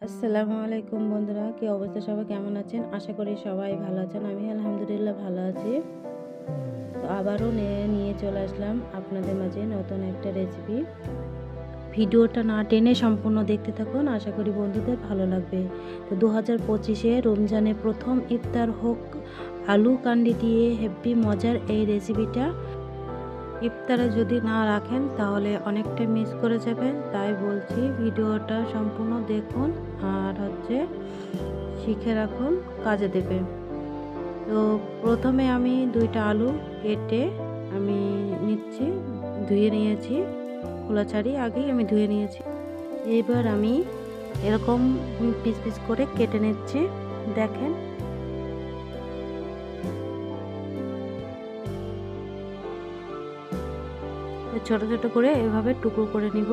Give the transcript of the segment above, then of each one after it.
আসসালামু আলাইকুম বন্ধুরা, কি অবস্থা? সবাই কেমন আছেন? আশা করি সবাই ভালো আছেন। আমি আলহামদুলিল্লাহ ভালো আছি। তো আবারও নিয়ে চলে আসলাম আপনাদের মাঝে নতুন একটা রেসিপি। ভিডিওটা না টেনে সম্পূর্ণ দেখতে থাকুন, আশা করি বন্ধুদের ভালো লাগবে। তো 2025-এ রমজানের প্রথম ইফতার হোক আলু কান্ডি দিয়ে হেব্বি মজার এই রেসিপিটা ইফতারে যদি না রাখেন তাহলে অনেকটা মিস করে যাবেন। তাই বলছি ভিডিওটা সম্পূর্ণ দেখুন আর শিখে রাখুন, কাজে দেবে। তো প্রথমে আমি 2টা আলু কেটে আমি নিচ্ছি, ধুয়ে নিয়েছি, খোলা ছাড়ি আগেই আমি ধুয়ে নিয়েছি। এবার আমি এরকম পিস পিস করে কেটে নিচ্ছি। দেখেন, ছোট ছোট করে এভাবে টুকরো করে নিব।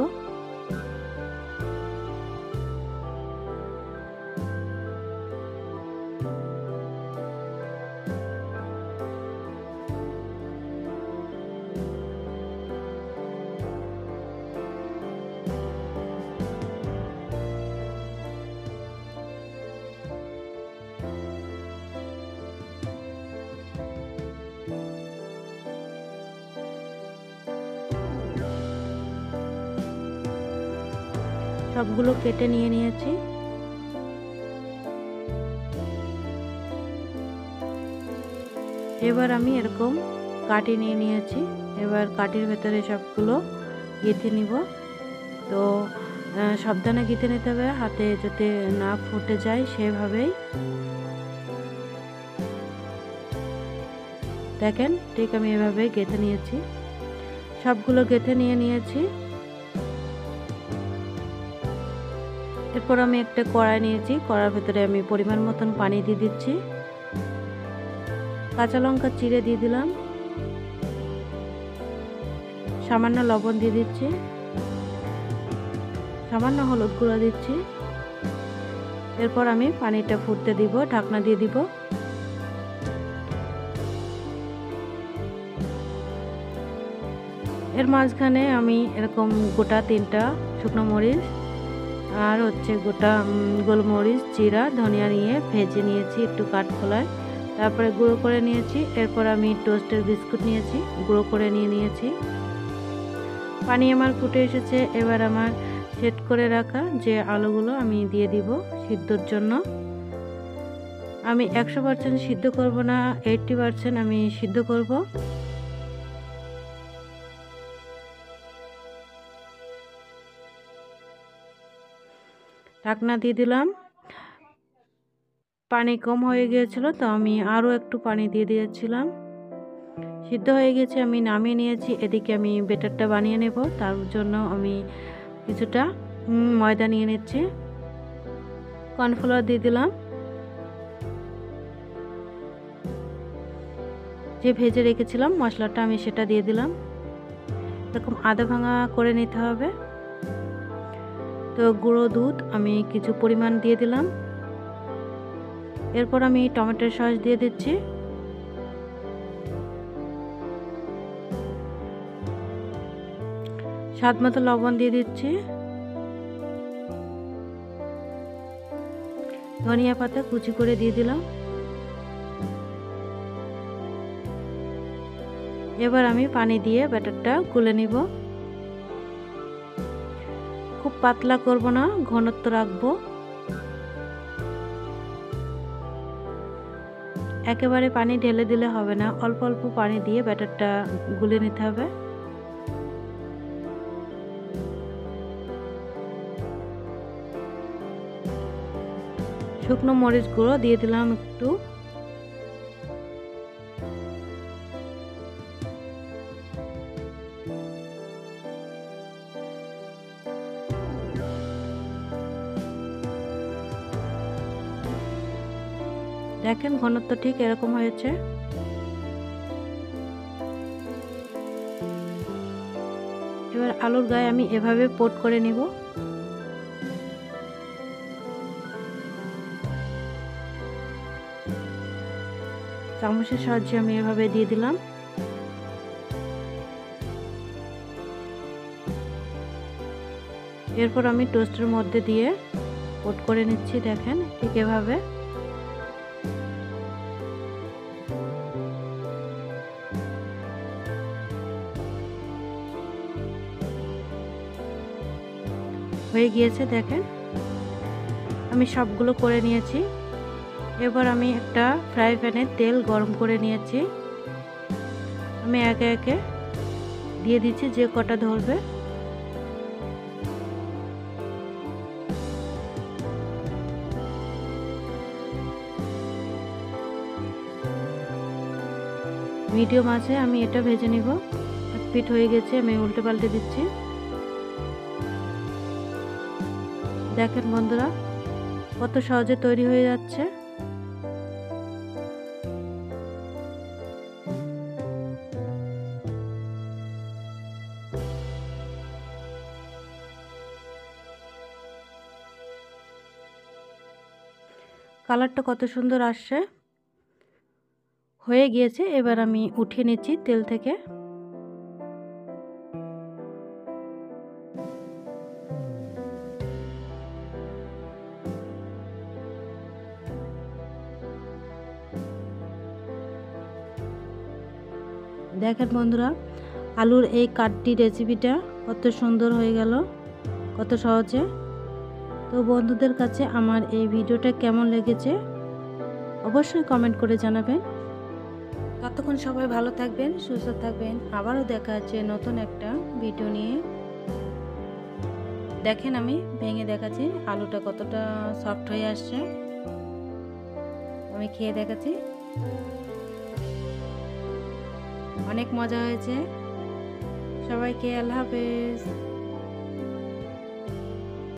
সবগুলো কেটে নিয়েছি। এবার আমি এরকম কাটি নিয়েছি। এবার কাটির ভেতরে সবগুলো গেঁথে নিব। তো সাবধানে গেঁথে নিতে হবে, হাতে যাতে না ফুটে যায় সেভাবেই। দেখেন, ঠিক আমি এভাবে গেঁথে নিয়েছি। সবগুলো গেঁথে নিয়েছি। এরপর আমি একটা কড়াই নিয়েছি, কড়ার ভেতরে আমি পরিমাণ মতন পানি দিয়ে দিচ্ছি। কাঁচা লঙ্কা চিড়ে দিয়ে দিলাম, সামান্য লবণ দিয়ে দিচ্ছি, সামান্য হলুদ গুঁড়ো দিচ্ছি। এরপর আমি পানিটা ফুটতে দিব, ঢাকনা দিয়ে দিব। এর মাঝখানে আমি এরকম গোটা 3টা শুকনো মরিচ আর গোটা গোলমরিচ, জিরা, ধনিয়া নিয়ে ভেজে নিয়েছি একটু কাঠখোলায়, তারপরে গুঁড়ো করে নিয়েছি। এরপর আমি টোস্টের বিস্কুট নিয়েছি, গুঁড়ো করে নিয়েছি। পানি আমার ফুটে এসেছে। এবার আমার সেট করে রাখা যে আলুগুলো আমি দিয়ে দিব সিদ্ধর জন্য। আমি 100% সিদ্ধ করব না, 80% আমি সিদ্ধ করব। ঢাকনা দিয়ে দিলাম। পানি কম হয়ে গিয়েছিল, তো আমি আরও একটু পানি দিয়ে দিয়েছিলাম। সিদ্ধ হয়ে গেছে, আমি নামিয়ে নিয়েছি। এদিকে আমি বেটারটা বানিয়ে নেব। তার জন্য আমি কিছুটা ময়দা নিয়ে নিচ্ছি, কর্নফ্লাওয়ার দিয়ে দিলাম, যে ভেজে রেখেছিলাম মশলাটা আমি সেটা দিয়ে দিলাম। এরকম আধা ভাঙা করে নিতে হবে। তো গুঁড়ো দুধ আমি কিছু পরিমাণ দিয়ে দিলাম। এরপর আমি টমেটোর সস দিয়ে দিচ্ছি। স্বাদ মতো লবণ দিয়ে দিচ্ছি। ধনিয়া পাতা কুচি করে দিয়ে দিলাম। এবার আমি পানি দিয়ে ব্যাটারটা গুলে নিব। খুব পাতলা করব না, ঘনত্ব রাখবো। একেবারে পানি ঢেলে দিলে হবে না, অল্প অল্প পানি দিয়ে ব্যাটারটা গুলে নিতে হবে। শুকনো মরিচ গুঁড়ো দিয়ে দিলাম একটু। দেখেন, ঘনত্ব ঠিক এরকম হয়েছে। এবার আলুর গায়ে আমি এভাবে পোট করে নিব। চামচের সাহায্যে আমি এভাবে দিয়ে দিলাম। এরপর আমি টোস্টের মধ্যে দিয়ে কোট করে নিচ্ছি, দেখেন ঠিক এভাবে। হয়ে গিয়েছে, দেখেন আমি সবগুলো করে নিয়েছি। এবার আমি একটা ফ্রাই প্যানে তেল গরম করে নিয়েছি। আমি একে একে দিয়ে দিচ্ছি যে কটা ধরবে। মিডিয়াম আছে আমি এটা ভেজে নিব। এক পিঠ হয়ে গেছে, আমি উল্টে পাল্টে দিচ্ছি। দেখেন বন্ধুরা কত সহজে তৈরি হয়ে যাচ্ছে। কালারটা কত সুন্দর আসছে, হয়ে গিয়েছে। এবার আমি উঠিয়ে নিচ্ছি তেল থেকে। দেখেন বন্ধুরা আলুর এই কাটটি রেসিপিটা কত সুন্দর হয়ে গেল, কত সহজে। তো বন্ধুদের কাছে আমার এই ভিডিওটা কেমন লেগেছে অবশ্যই কমেন্ট করে জানাবেন। ততক্ষণ সবাই ভালো থাকবেন, সুস্থ থাকবেন। আবারও দেখা হচ্ছে নতুন একটা ভিডিও নিয়ে। দেখেন আমি ভেঙে দেখাচ্ছি আলুটা কতটা সফট হয়ে আসছে। আমি খেয়ে দেখাচ্ছি, অনেক মজা হয়েছে। সবাইকে আল্লাহ হাফেজ।